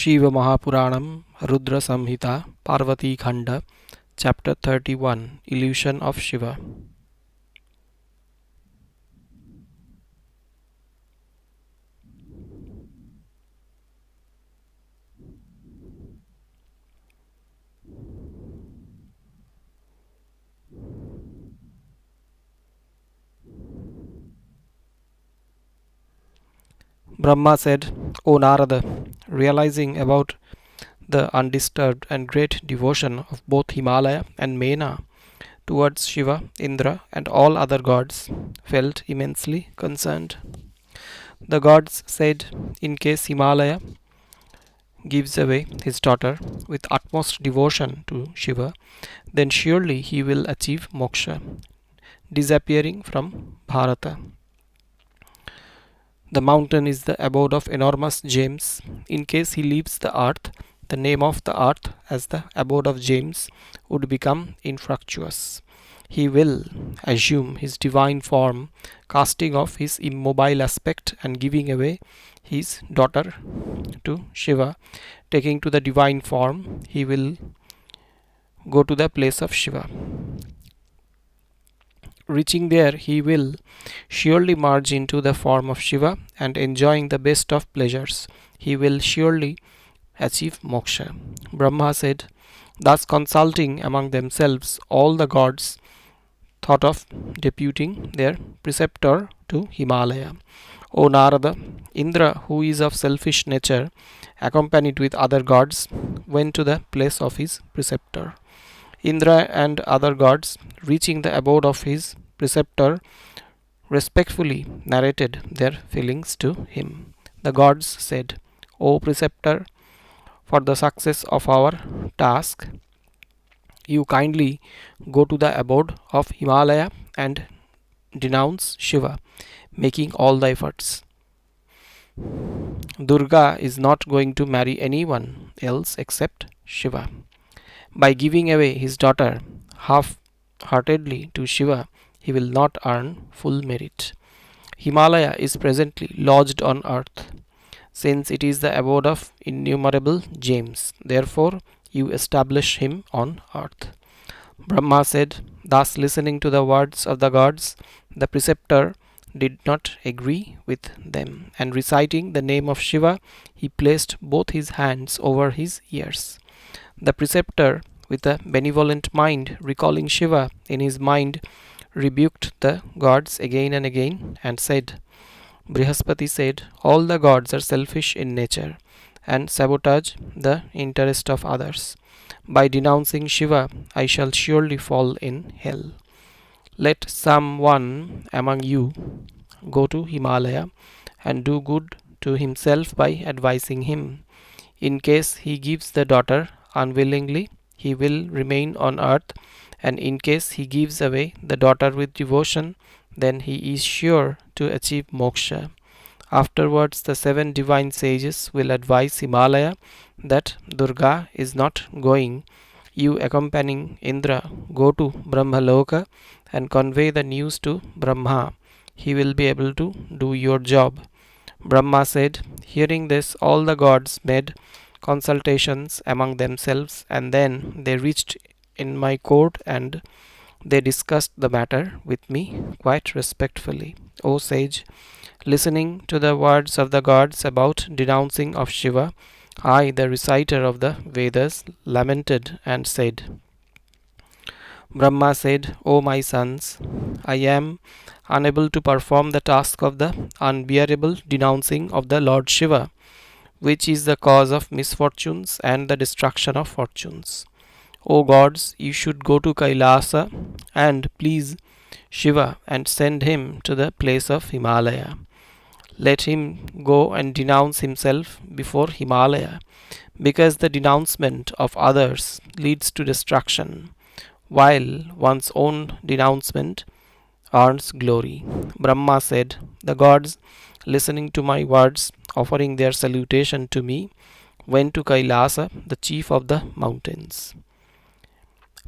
Shiva Mahapuranam, Rudra Samhita, Parvati Khanda, Chapter 31, Illusion of Shiva. Brahma said, O Narada, realizing about the undisturbed and great devotion of both Himalaya and Mena towards Shiva, Indra, and all other gods, felt immensely concerned. The gods said, in case Himalaya gives away his daughter with utmost devotion to Shiva, then surely he will achieve moksha, disappearing from Bharata. The mountain is the abode of enormous gems. In case he leaves the earth, the name of the earth as the abode of gems would become infructuous. He will assume his divine form, casting off his immobile aspect and giving away his daughter to Shiva. Taking to the divine form, he will go to the place of Shiva. Reaching there, he will surely merge into the form of Shiva, and enjoying the best of pleasures, he will surely achieve moksha. Brahma said, thus consulting among themselves, all the gods thought of deputing their preceptor to Himalaya. O Narada, Indra, who is of selfish nature, accompanied with other gods, went to the place of his preceptor. Indra and other gods, reaching the abode of his preceptor, respectfully narrated their feelings to him. The gods said, O preceptor, for the success of our task, you kindly go to the abode of Himalaya and denounce Shiva, making all the efforts. Durga is not going to marry anyone else except Shiva. By giving away his daughter half-heartedly to Shiva, he will not earn full merit. Himalaya is presently lodged on earth, since it is the abode of innumerable gems. Therefore, you establish him on earth. Brahma said, thus listening to the words of the gods, the preceptor did not agree with them, and reciting the name of Shiva, he placed both his hands over his ears. The preceptor, with a benevolent mind, recalling Shiva in his mind, rebuked the gods again and again and said, Brihaspati said, all the gods are selfish in nature and sabotage the interest of others. By denouncing Shiva, I shall surely fall in hell. Let someone among you go to Himalaya and do good to himself by advising him. In case he gives the daughter unwillingly, he will remain on earth, and in case he gives away the daughter with devotion, then he is sure to achieve moksha. Afterwards, the 7 divine sages will advise Himalaya that Durga is not going. You accompanying Indra, go to Brahmaloka and convey the news to Brahma. He will be able to do your job. Brahma said, hearing this, all the gods made consultations among themselves, and then they reached in my court and they discussed the matter with me quite respectfully. O sage, listening to the words of the gods about denouncing of Shiva, I, the reciter of the Vedas, lamented and said, Brahma said, O my sons, I am unable to perform the task of the unbearable denouncing of the Lord Shiva, which is the cause of misfortunes and the destruction of fortunes. O gods, you should go to Kailasa and please Shiva and send him to the place of Himalaya. Let him go and denounce himself before Himalaya, because the denouncement of others leads to destruction, while one's own denouncement earns glory. Brahma said, the gods, listening to my words, offering their salutation to me, went to Kailasa, the chief of the mountains.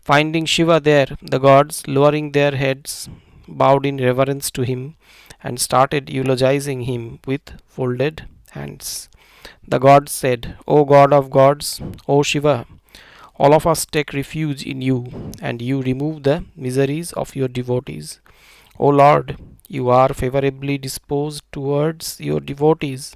Finding Shiva there, the gods, lowering their heads, bowed in reverence to him and started eulogizing him with folded hands. The gods said, O God of gods, O Shiva, all of us take refuge in you, and you remove the miseries of your devotees. O Lord, you are favorably disposed towards your devotees,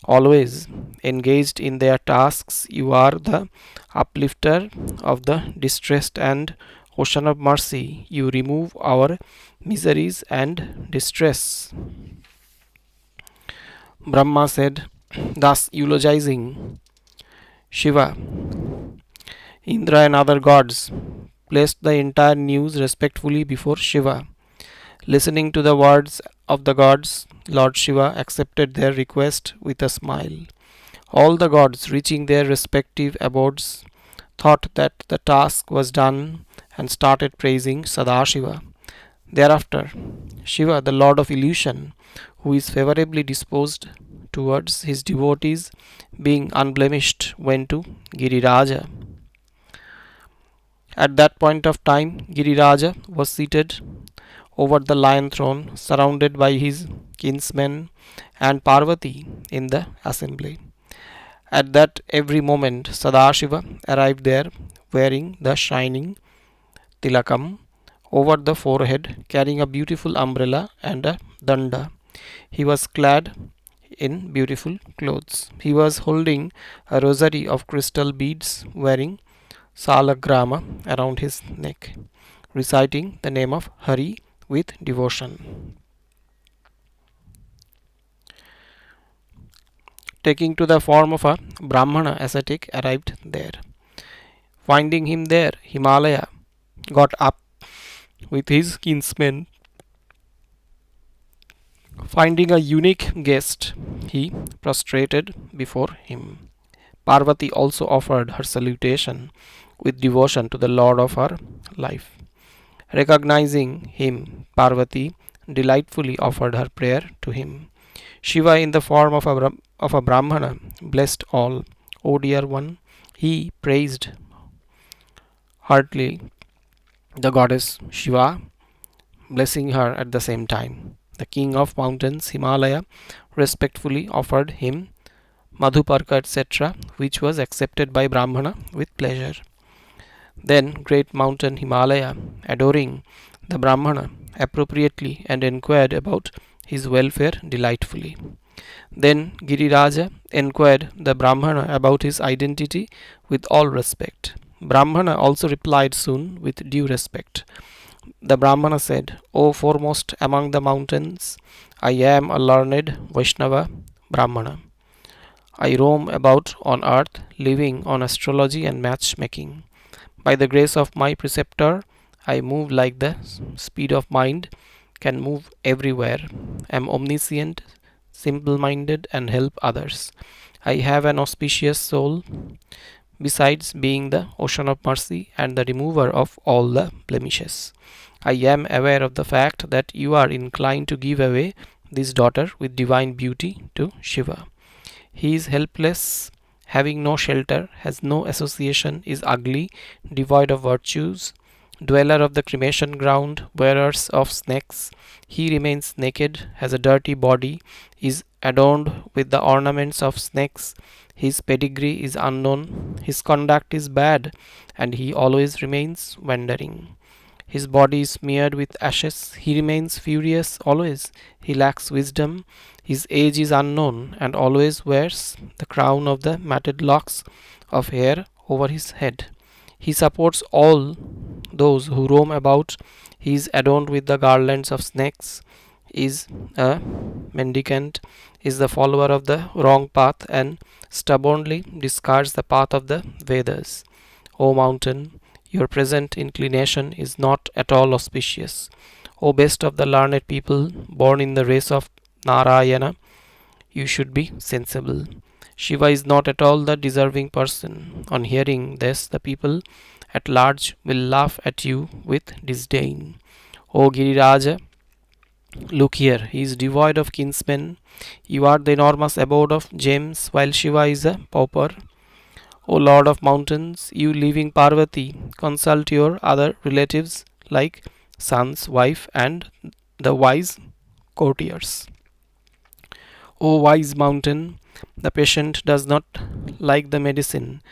always engaged in their tasks. You are the uplifter of the distressed and ocean of mercy. You remove our miseries and distress. Brahma said, thus eulogizing Shiva. Indra and other gods placed the entire news respectfully before Shiva. Listening to the words of the gods, Lord Shiva accepted their request with a smile. All the gods, reaching their respective abodes, thought that the task was done and started praising Sadashiva. Thereafter, Shiva, the Lord of Illusion, who is favorably disposed towards his devotees, being unblemished, went to Giriraja. At that point of time, Giriraja was seated over the lion throne, surrounded by his kinsmen and Parvati in the assembly. At that every moment, Sadashiva arrived there, wearing the shining tilakam over the forehead, carrying a beautiful umbrella and a danda. He was clad in beautiful clothes. He was holding a rosary of crystal beads, wearing salagrama around his neck, reciting the name of Hari with devotion. Taking to the form of a Brahmana ascetic, arrived there. Finding him there, Himalaya got up with his kinsmen. Finding a unique guest, he prostrated before him. Parvati also offered her salutation with devotion to the Lord of her life. Recognizing him, Parvati delightfully offered her prayer to him. Shiva, in the form of a Brahmana, blessed all. O dear one, he praised heartily the goddess Shiva, blessing her at the same time. The king of mountains, Himalaya, respectfully offered him Madhuparka, etc., which was accepted by Brahmana with pleasure. Then great mountain Himalaya, adoring the Brahmana appropriately and inquired about his welfare delightfully. Then Giriraja inquired the Brahmana about his identity with all respect. Brahmana also replied soon with due respect. The Brahmana said, O foremost among the mountains, I am a learned Vaishnava Brahmana. I roam about on earth, living on astrology and matchmaking. By the grace of my preceptor, I move like the speed of mind can move everywhere. Am omniscient, simple-minded, and help others. I have an auspicious soul, besides being the ocean of mercy and the remover of all the blemishes. I am aware of the fact that you are inclined to give away this daughter with divine beauty to Shiva. He is helpless, having no shelter, has no association, is ugly, devoid of virtues, dweller of the cremation ground, wearers of snakes. He remains naked, has a dirty body, is adorned with the ornaments of snakes. His pedigree is unknown, his conduct is bad, and he always remains wandering. His body is smeared with ashes, he remains furious always, he lacks wisdom, his age is unknown, and always wears the crown of the matted locks of hair over his head. He supports all those who roam about, he is adorned with the garlands of snakes, is a mendicant, is the follower of the wrong path, and stubbornly discards the path of the Vedas. O mountain, your present inclination is not at all auspicious. O best of the learned people, born in the race of Narayana, you should be sensible. Shiva is not at all the deserving person. On hearing this, the people at large will laugh at you with disdain. O Giriraja, look here, he is devoid of kinsmen. You are the enormous abode of gems, while Shiva is a pauper. O Lord of mountains, you living Parvati, consult your other relatives like sons, wife, and the wise courtiers. O wise mountain, The patient does not like the medicine,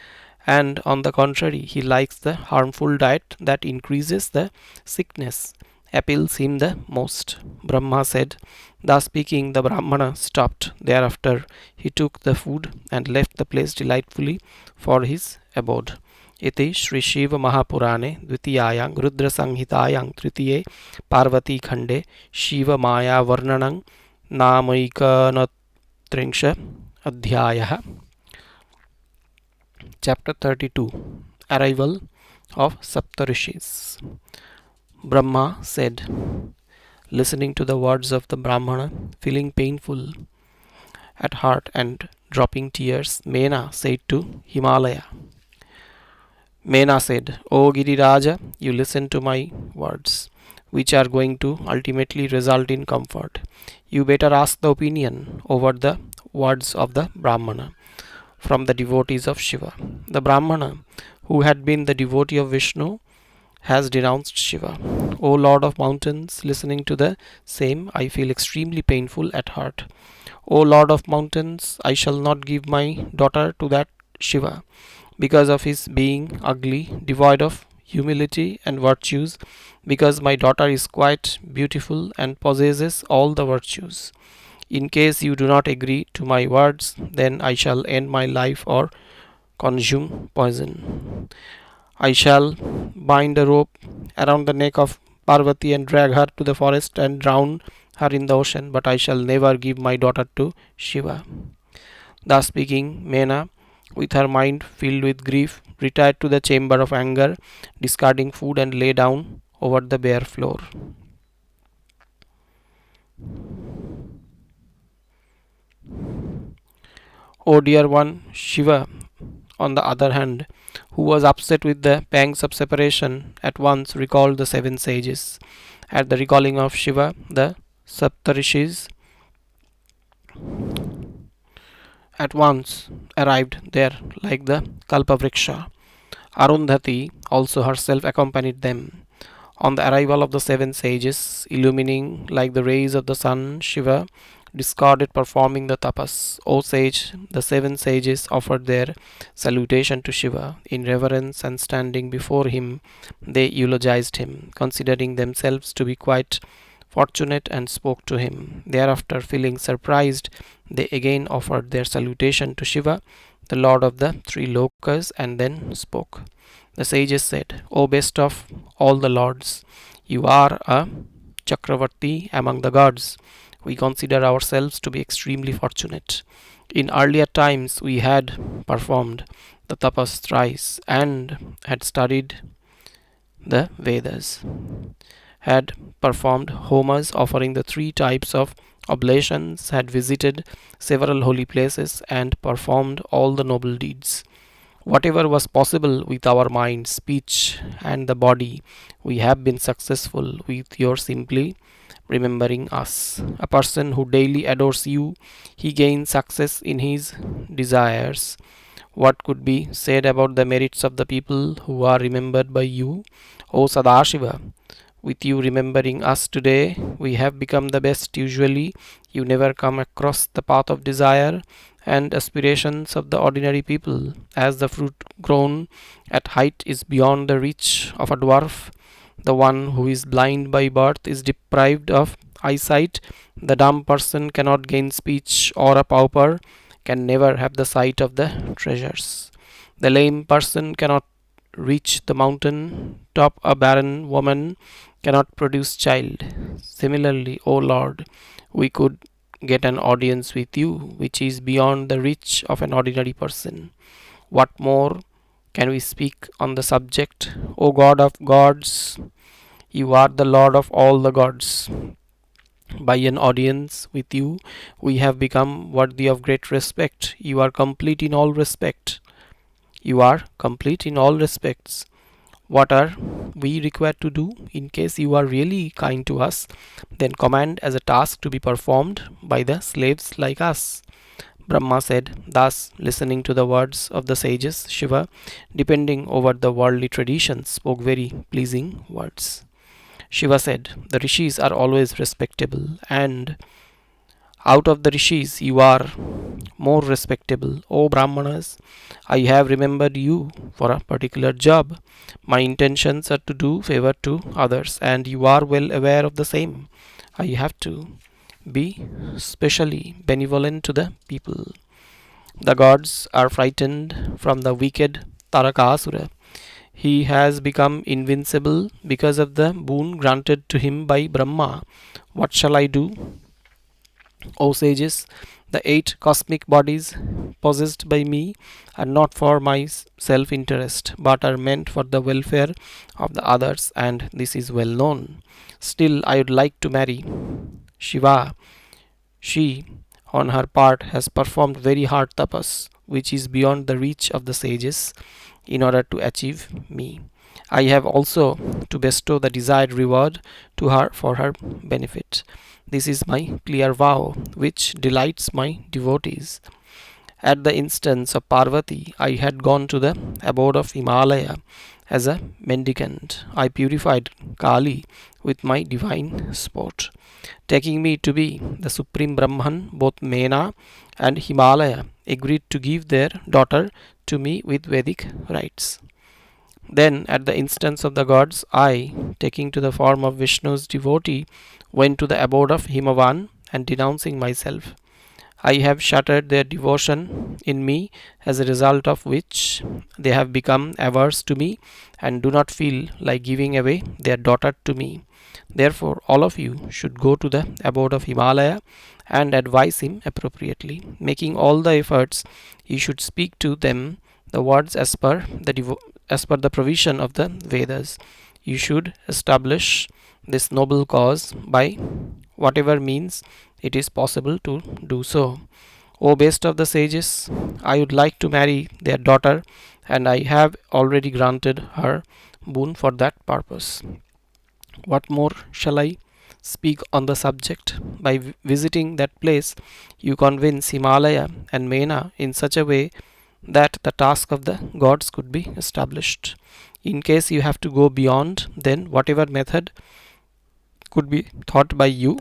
and on the contrary, he likes the harmful diet that increases the sickness, appeals him the most. Brahma said. Thus speaking, the Brahmana stopped. Thereafter, he took the food and left the place delightfully for his abode. इति श्री शिव महापुराणे द्वितीयायां रुद्र संहितायां तृतीये पार्वती खंडे शिव माया वर्णनं नामैकनत्रिंश अध्यायः. Chapter 32. Arrival of Sapta-Rsis. Brahma said, listening to the words of the Brahmana, feeling painful at heart and dropping tears, Mena said to Himalaya. Mena said, O Giriraja, you listen to my words, which are going to ultimately result in comfort. You better ask the opinion over the words of the Brahmana from the devotees of Shiva. The Brahmana, who had been the devotee of Vishnu, has denounced Shiva. O Lord of mountains, listening to the same, I feel extremely painful at heart. O Lord of mountains, I shall not give my daughter to that Shiva, because of his being ugly, devoid of humility and virtues, because my daughter is quite beautiful and possesses all the virtues. In case you do not agree to my words, then I shall end my life or consume poison. I shall bind a rope around the neck of Parvati and drag her to the forest and drown her in the ocean, but I shall never give my daughter to Shiva. Thus speaking, Mena, with her mind filled with grief, retired to the chamber of anger, discarding food, and lay down over the bare floor. O dear one, Shiva, on the other hand, who was upset with the pangs of separation, at once recalled the seven sages. At the recalling of Shiva, the Sapta-Rsis at once arrived there like the Kalpavriksha. Arundhati also herself accompanied them. On the arrival of the seven sages, illumining like the rays of the sun, Shiva discarded performing the tapas. O sage, the seven sages offered their salutation to Shiva. In reverence and standing before him, they eulogized him, considering themselves to be quite fortunate, and spoke to him. Thereafter, feeling surprised, they again offered their salutation to Shiva, the lord of the three lokas, and then spoke. The sages said, O best of all the lords, you are a Chakravarti among the gods. We consider ourselves to be extremely fortunate. In earlier times we had performed the tapas thrice and had studied the Vedas, had performed homas offering the three types of oblations, had visited several holy places, and performed all the noble deeds. Whatever was possible with our mind, speech, and the body, we have been successful with your simply remembering us. A person who daily adores you, he gains success in his desires. What could be said about the merits of the people who are remembered by you? O Sadashiva, with you remembering us today, we have become the best. Usually, you never come across the path of desire and aspirations of the ordinary people. As the fruit grown at height is beyond the reach of a dwarf, the one who is blind by birth is deprived of eyesight. The dumb person cannot gain speech, or a pauper can never have the sight of the treasures. The lame person cannot reach the mountain top. A barren woman cannot produce child. Similarly, O Lord, we could get an audience with you, which is beyond the reach of an ordinary person. What more can we speak on the subject? O God of gods, you are the Lord of all the gods. By an audience with you, we have become worthy of great respect. You are complete in all respect. You are complete in all respects. What are we required to do? In case you are really kind to us, then command as a task to be performed by the slaves like us. Brahma said. Thus, listening to the words of the sages, Shiva, depending over the worldly traditions, spoke very pleasing words. Shiva said, the rishis are always respectable, and Out of the rishis, you are more respectable. O Brahmanas, I have remembered you for a particular job. My intentions are to do favor to others, and you are well aware of the same. I have to be specially benevolent to the people. The gods are frightened from the wicked Tarakasura. He has become invincible because of the boon granted to him by Brahma. What shall I do? O sages, the eight cosmic bodies possessed by me are not for my self interest, but are meant for the welfare of the others, and this is well known. Still, I would like to marry Shiva. She, on her part, has performed very hard tapas, which is beyond the reach of the sages, in order to achieve me. I have also to bestow the desired reward to her for her benefit. This is my clear vow, which delights my devotees. At the instance of Parvati, I had gone to the abode of Himalaya as a mendicant. I purified Kali with my divine sport. Taking me to be the supreme Brahman, both Mena and Himalaya agreed to give their daughter to me with Vedic rites. Then, at the instance of the gods, I, taking to the form of Vishnu's devotee, went to the abode of Himavan and denouncing myself. I have shattered their devotion in me, as a result of which they have become averse to me and do not feel like giving away their daughter to me. Therefore, all of you should go to the abode of Himalaya and advise him appropriately. Making all the efforts, you should speak to them the words as per the provision of the Vedas. You should establish this noble cause by whatever means it is possible to do so. O best of the sages, I would like to marry their daughter, and I have already granted her boon for that purpose. What more shall I speak on the subject? By visiting that place, you convince Himalaya and Mena in such a way that the task of the gods could be established. In case you have to go beyond, then whatever method could be thought by you,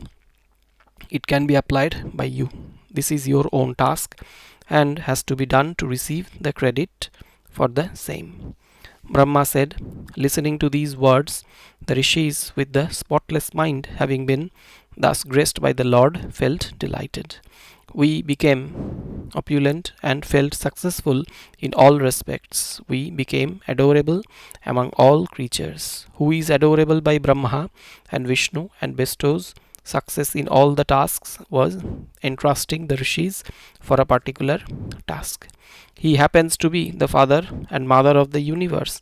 it can be applied by you. This is your own task and has to be done to receive the credit for the same. Brahma said, listening to these words, the rishis, with the spotless mind, having been thus graced by the Lord, felt delighted. We became opulent and felt successful in all respects. We became adorable among all creatures. Who is adorable by Brahma and Vishnu and bestows success in all the tasks was entrusting the rishis for a particular task. He happens to be the father and mother of the universe.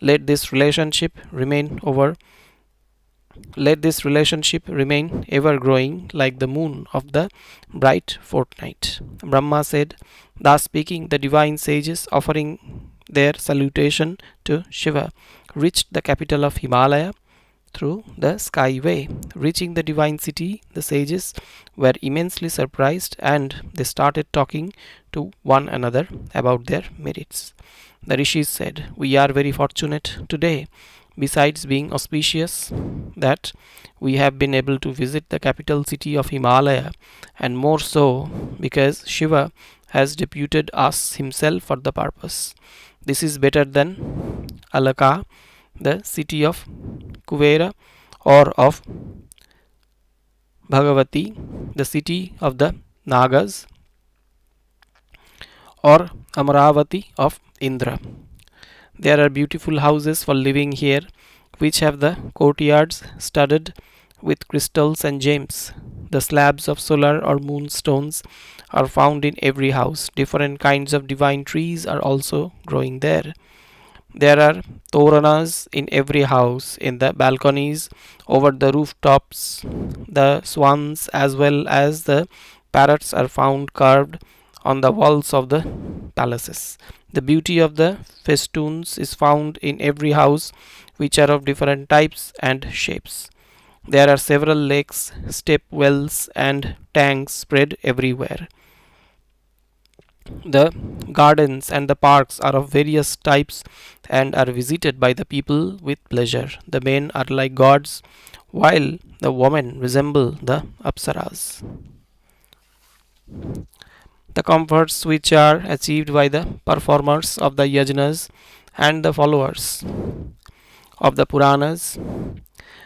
Let this relationship remain over Let this relationship remain ever growing like the moon of the bright fortnight. Brahma said, thus speaking, the divine sages, offering their salutation to Shiva, reached the capital of Himalaya through the skyway. Reaching the divine city, the sages were immensely surprised and they started talking to one another about their merits. The rishis said, we are very fortunate today, besides being auspicious, that we have been able to visit the capital city of Himalaya, and more so because Shiva has deputed us himself for the purpose. This is better than Alaka, the city of Kuvera, or of Bhagavati, the city of the Nagas, or Amaravati of Indra. There are beautiful houses for living here, which have the courtyards studded with crystals and gems. The slabs of solar or moon stones are found in every house. Different kinds of divine trees are also growing there. There are toranas in every house, in the balconies, over the rooftops. The swans as well as the parrots are found carved on the walls of the palaces. The beauty of the festoons is found in every house, which are of different types and shapes. There are several lakes, step wells, and tanks spread everywhere. The gardens and the parks are of various types and are visited by the people with pleasure. The men are like gods, while the women resemble the apsaras. The comforts which are achieved by the performers of the yajnas and the followers of the Puranas,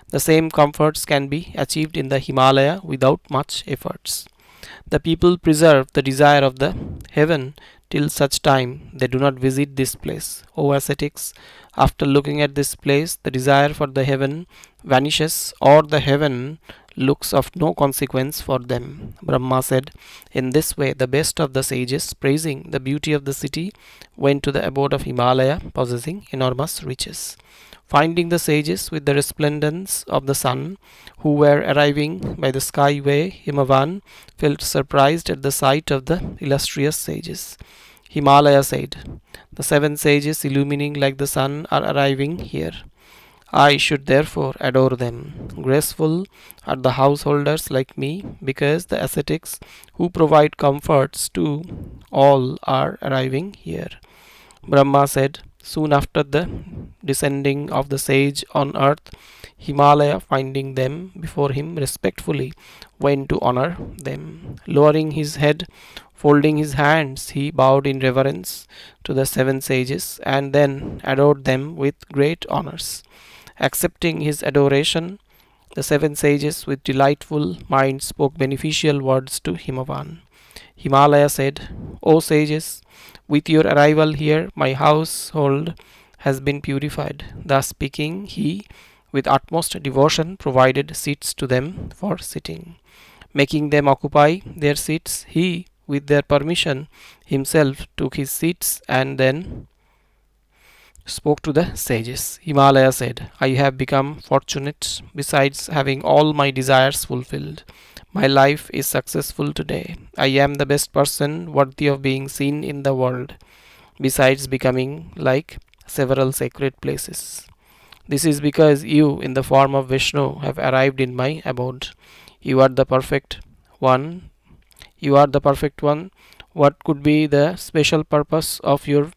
the same comforts can be achieved in the Himalaya without much efforts. The people preserve the desire of the heaven till such time they do not visit this place. O ascetics, after looking at this place, the desire for the heaven vanishes, or the heaven looks of no consequence for them. Brahma said, in this way, the best of the sages, praising the beauty of the city, went to the abode of Himalaya, possessing enormous riches. Finding the sages with the resplendence of the sun, who were arriving by the skyway, Himavan felt surprised at the sight of the illustrious sages. Himalaya said, the seven sages illumining like the sun are arriving here. I should therefore adore them. Graceful are the householders like me, because the ascetics who provide comforts to all are arriving here. Brahma said, soon after the descending of the sage on earth, Himalaya, finding them before him, respectfully went to honor them. Lowering his head, folding his hands, he bowed in reverence to the seven sages and then adored them with great honors. Accepting his adoration, the seven sages with delightful mind spoke beneficial words to Himavan. Himalaya said, O sages, with your arrival here, my household has been purified. Thus speaking, he, with utmost devotion, provided seats to them for sitting. Making them occupy their seats, he, with their permission, himself took his seats and then spoke to the sages. Himalaya said, I have become fortunate, besides having all my desires fulfilled. My life is successful today. I am the best person worthy of being seen in the world, besides becoming like several sacred places. This is because you, in the form of Vishnu, have arrived in my abode. You are the perfect one. You are the perfect one. What could be the special purpose of your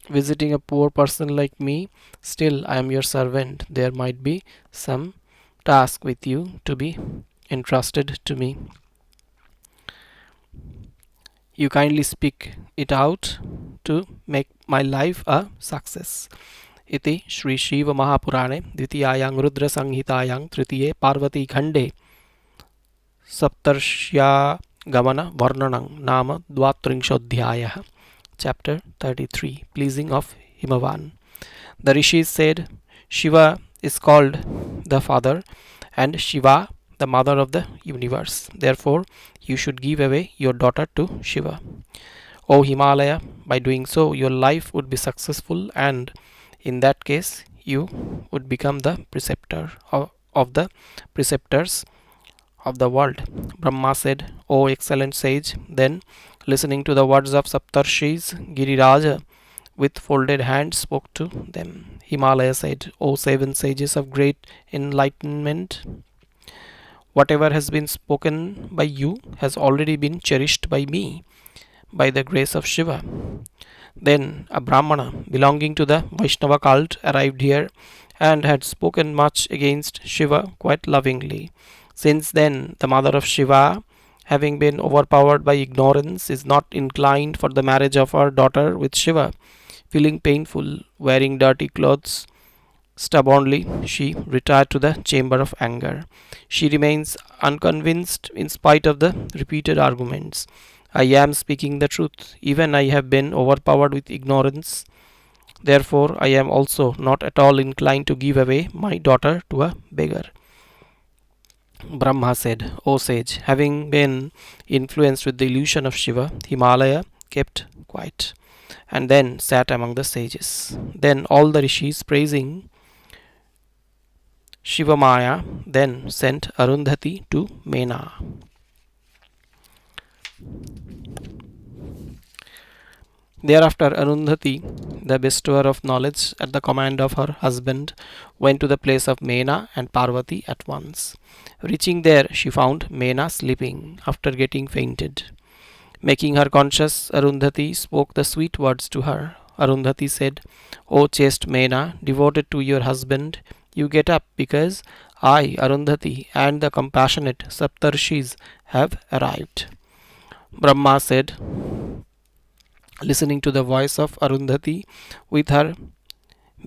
visiting a poor person like me? Still, I am your servant. There might be some task with you to be entrusted to me. You kindly speak it out to make my life a success. इति श्री शिव महापुराणे द्वितीयायां रुद्र संहितायां तृतीये पार्वती खंडे सप्तर्ष्या गमन वर्णनं नाम द्वात्रिंशोऽध्यायः. Chapter 33, Pleasing of Himavan. The rishis said, Shiva is called the father and Shiva the mother of the universe. Therefore, you should give away your daughter to Shiva. O Himalaya, by doing so, your life would be successful, and in that case, you would become the preceptor of the preceptors of the world. Brahma said, O excellent sage, then, listening to the words of Sapta-Rsis, Giriraja, with folded hands, spoke to them. Himalaya said, O seven sages of great enlightenment, whatever has been spoken by you has already been cherished by me, by the grace of Shiva. Then a Brahmana belonging to the Vaishnava cult arrived here and had spoken much against Shiva quite lovingly. Since then, the mother of Shiva, having been overpowered by ignorance, is not inclined for the marriage of her daughter with Shiva. Feeling painful, wearing dirty clothes, stubbornly she retired to the chamber of anger. She remains unconvinced in spite of the repeated arguments. I am speaking the truth. Even I have been overpowered with ignorance. Therefore, I am also not at all inclined to give away my daughter to a beggar. Brahma said, O sage, having been influenced with the illusion of Shiva, Himalaya kept quiet and then sat among the sages. Then all the rishis, praising Shiva Maya, then sent Arundhati to Mena. Thereafter, Arundhati, the bestower of knowledge, at the command of her husband, went to the place of Mena and Parvati at once. Reaching there, she found Mena sleeping after getting fainted. Making her conscious, Arundhati spoke the sweet words to her. Arundhati said, O chaste Mena, devoted to your husband, you get up because I, Arundhati, and the compassionate Sapta-Rsis have arrived. Brahma said, listening to the voice of Arundhati with her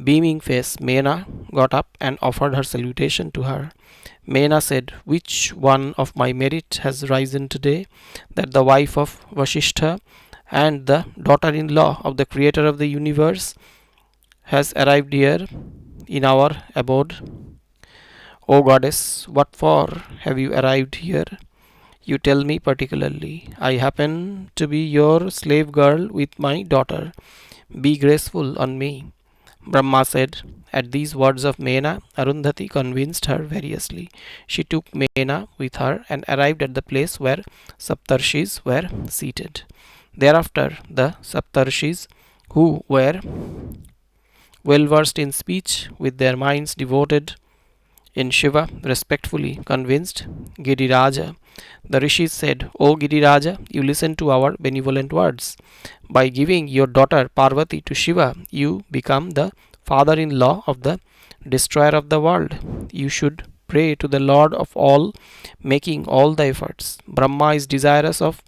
beaming face. Mena got up and offered her salutation to her. Mena said, which one of my merit has risen today, that the wife of Vasishtha and the daughter-in-law of the creator of the universe has arrived here in our abode? O goddess, what for have you arrived here? You tell me particularly. I happen to be your slave girl with my daughter. Be graceful on me. Brahma said. At these words of Mena, Arundhati convinced her variously. She took Mena with her and arrived at the place where Sapta-Rsis were seated. Thereafter, the Sapta-Rsis, who were well versed in speech, with their minds devoted in Shiva, respectfully convinced Giriraja. The rishis said, O Giriraja, you listen to our benevolent words. By giving your daughter Parvati to Shiva, you become the father-in-law of the destroyer of the world. You should pray to the Lord of all, making all the efforts. Brahma is desirous of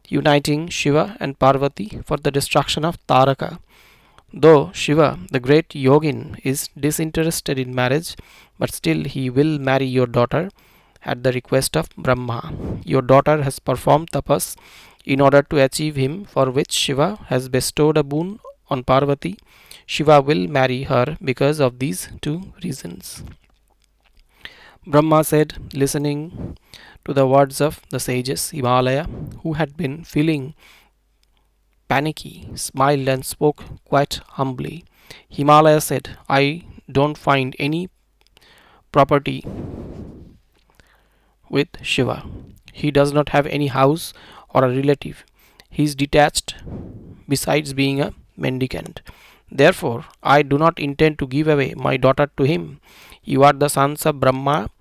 uniting Shiva and Parvati for the destruction of Taraka. Though Shiva, the great yogin, is disinterested in marriage, but still he will marry your daughter at the request of Brahma. Your daughter has performed tapas in order to achieve him, for which Shiva has bestowed a boon on Parvati. Shiva will marry her because of these two reasons. Brahma said, listening to the words of the sages, Himalaya, who had been feeling panicky, smiled and spoke quite humbly. Himalaya said, I don't find any property with Shiva. He does not have any house or a relative. He is detached, besides being a mendicant. Therefore, I do not intend to give away my daughter to him. You are the sons of Brahma.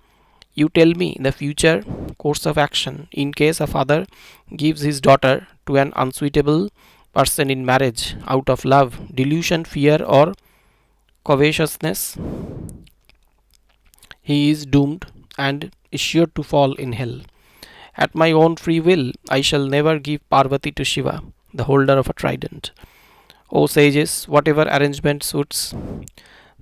You tell me the future course of action in case a father gives his daughter to an unsuitable person in marriage out of love, delusion, fear, or covetousness. He is doomed and is sure to fall in hell. At my own free will, I shall never give Parvati to Shiva, the holder of a trident. O sages, whatever arrangement suits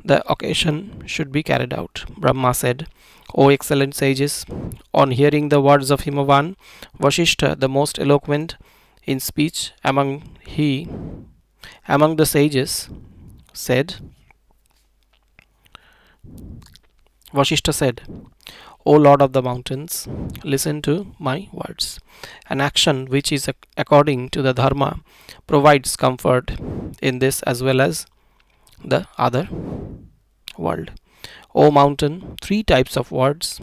the occasion should be carried out. Brahma said, O excellent sages, on hearing the words of Himavan, Vasishtha, the most eloquent in speech among the sages, said, Vasishtha said, O Lord of the mountains, listen to my words. An action which is according to the dharma provides comfort in this as well as the other world. O mountain, three types of words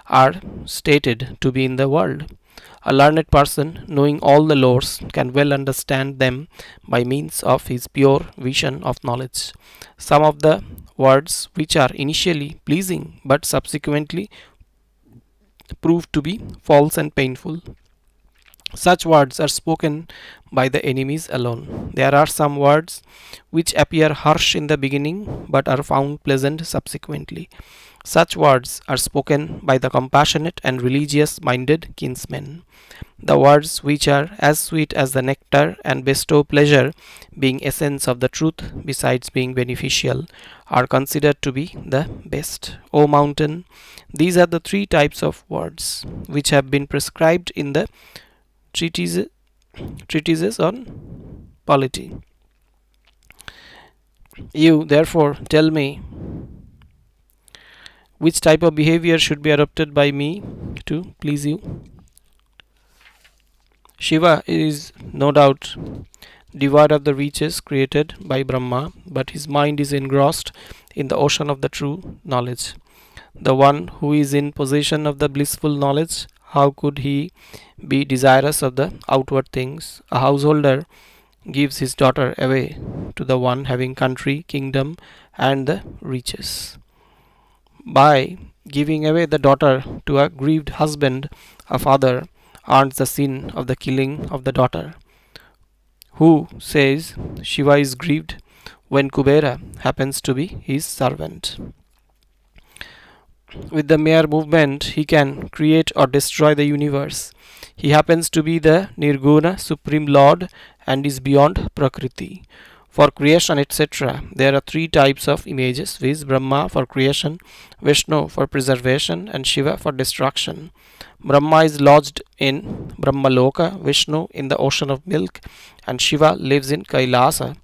are stated to be in the world. A learned person, knowing all the laws, can well understand them by means of his pure vision of knowledge. Some of the words which are initially pleasing but subsequently prove to be false and painful, such words are spoken by the enemies alone. There are some words which appear harsh in the beginning but are found pleasant subsequently. Such words are spoken by the compassionate and religious minded kinsmen. The words which are as sweet as the nectar and bestow pleasure, being essence of the truth besides being beneficial, are considered to be the best. O mountain, these are the three types of words which have been prescribed in the treatises on polity. You therefore tell me which type of behavior should be adopted by me to please you. Shiva is no doubt devoid of the riches created by Brahma, but his mind is engrossed in the ocean of the true knowledge. The one who is in possession of the blissful knowledge, how could he be desirous of the outward things? A householder gives his daughter away to the one having country, kingdom, and the riches. By giving away the daughter to a grieved husband, a father earns the sin of the killing of the daughter. Who says Shiva is grieved when Kubera happens to be his servant? With the mere movement, he can create or destroy the universe. He happens to be the Nirguna, Supreme Lord, and is beyond Prakriti. For creation, etc., there are three types of images, viz. Brahma for creation, Vishnu for preservation, and Shiva for destruction. Brahma is lodged in Brahmaloka, Vishnu in the ocean of milk, and Shiva lives in Kailasa.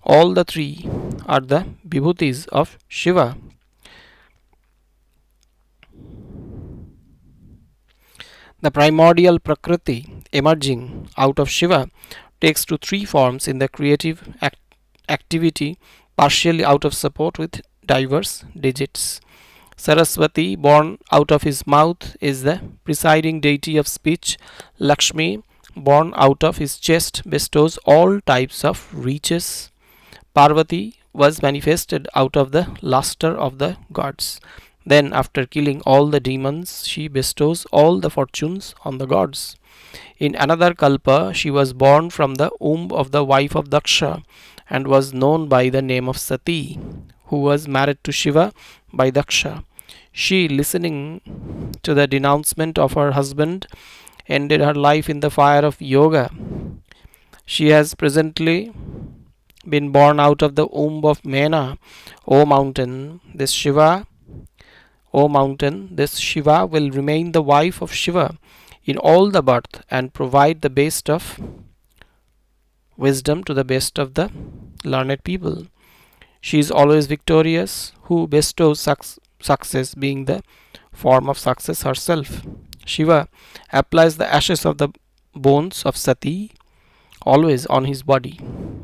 All the three are the vibhutis of Shiva. The primordial Prakriti emerging out of Shiva takes to three forms in the creative activity, partially out of support with diverse digits. Saraswati, born out of his mouth, is the presiding deity of speech. Lakshmi, born out of his chest, bestows all types of riches. Parvati was manifested out of the luster of the gods. Then, after killing all the demons, she bestows all the fortunes on the gods. In another kalpa, she was born from the womb of the wife of Daksha and was known by the name of Sati, who was married to Shiva by Daksha. She, listening to the denouncement of her husband, ended her life in the fire of yoga. She has presently been born out of the womb of Mena. O mountain, this Shiva will remain the wife of Shiva in all the birth and provide the best of wisdom to the best of the learned people. She is always victorious, who bestows success, being the form of success herself. Shiva applies the ashes of the bones of Sati always on his body.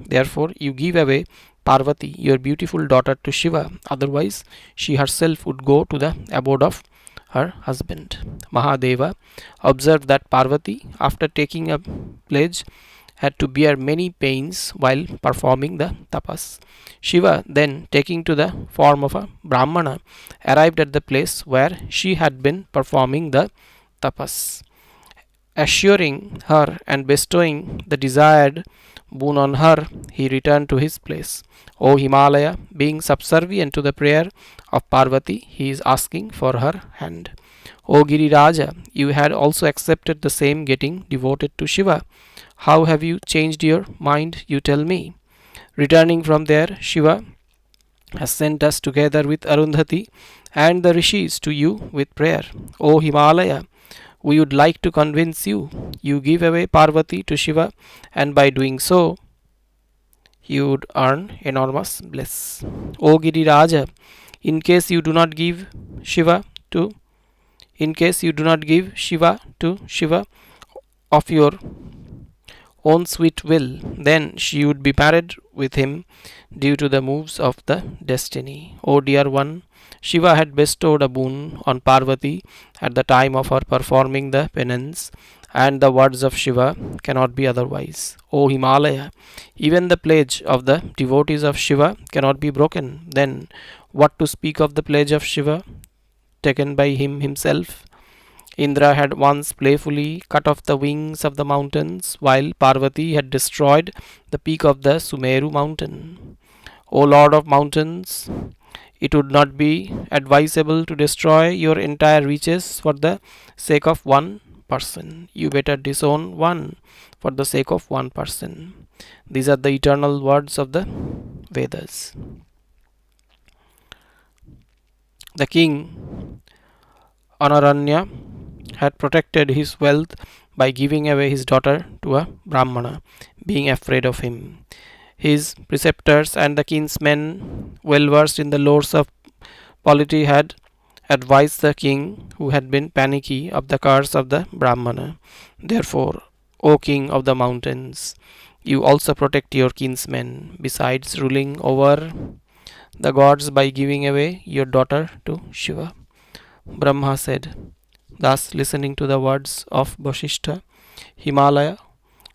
Therefore, you give away Parvati, your beautiful daughter, to Shiva, otherwise, she herself would go to the abode of her husband. Mahadeva observed that Parvati, after taking a pledge, had to bear many pains while performing the tapas. Shiva, then taking to the form of a Brahmana, arrived at the place where she had been performing the tapas. Assuring her and bestowing the desired boon on her, he returned to his place. O Himalaya, being subservient to the prayer of Parvati, he is asking for her hand. O Giriraja, you had also accepted the same getting devoted to Shiva. How have you changed your mind, you tell me? Returning from there, Shiva has sent us together with Arundhati and the rishis to you with prayer. O Himalaya, we would like to convince you. You give away Parvati to Shiva, and by doing so, you would earn enormous bliss. O Giriraja, in case you do not give Shiva to Shiva of your own sweet will, then she would be married with him due to the moves of the destiny. O dear one, Shiva had bestowed a boon on Parvati at the time of her performing the penance, and the words of Shiva cannot be otherwise. O Himalaya, even the pledge of the devotees of Shiva cannot be broken. Then, what to speak of the pledge of Shiva taken by him himself? Indra had once playfully cut off the wings of the mountains, while Parvati had destroyed the peak of the Sumeru mountain. O Lord of mountains, it would not be advisable to destroy your entire riches for the sake of one person. You better disown one for the sake of one person. These are the eternal words of the Vedas. The king Anaranya had protected his wealth by giving away his daughter to a Brahmana, being afraid of him. His preceptors and the kinsmen, well versed in the lores of polity, had advised the king, who had been panicky, of the curse of the Brahmana. Therefore, O king of the mountains, you also protect your kinsmen, besides ruling over the gods by giving away your daughter to Shiva. Brahma said, thus listening to the words of Vasishtha, Himalaya,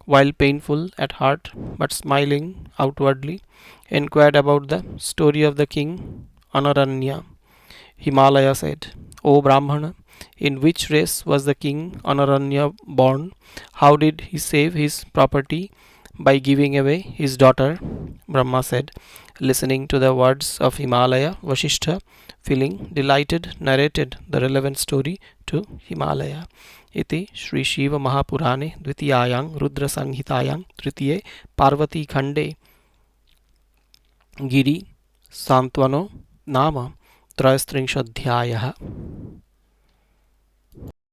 while painful at heart but smiling outwardly, inquired about the story of the king Anaranya. Himalaya said, O Brahmana, in which race was the king Anaranya born? How did he save his property by giving away his daughter, Brahma said, listening to the words of Himalaya, Vasishtha, feeling delighted, narrated the relevant story to Himalaya. इति श्री शिव महापुराणे द्वितीयायां रुद्र संहितायां तृतीये पार्वती खंडे गिरि सांत्वनो नाम त्रयस्त्रिंशोऽध्यायः।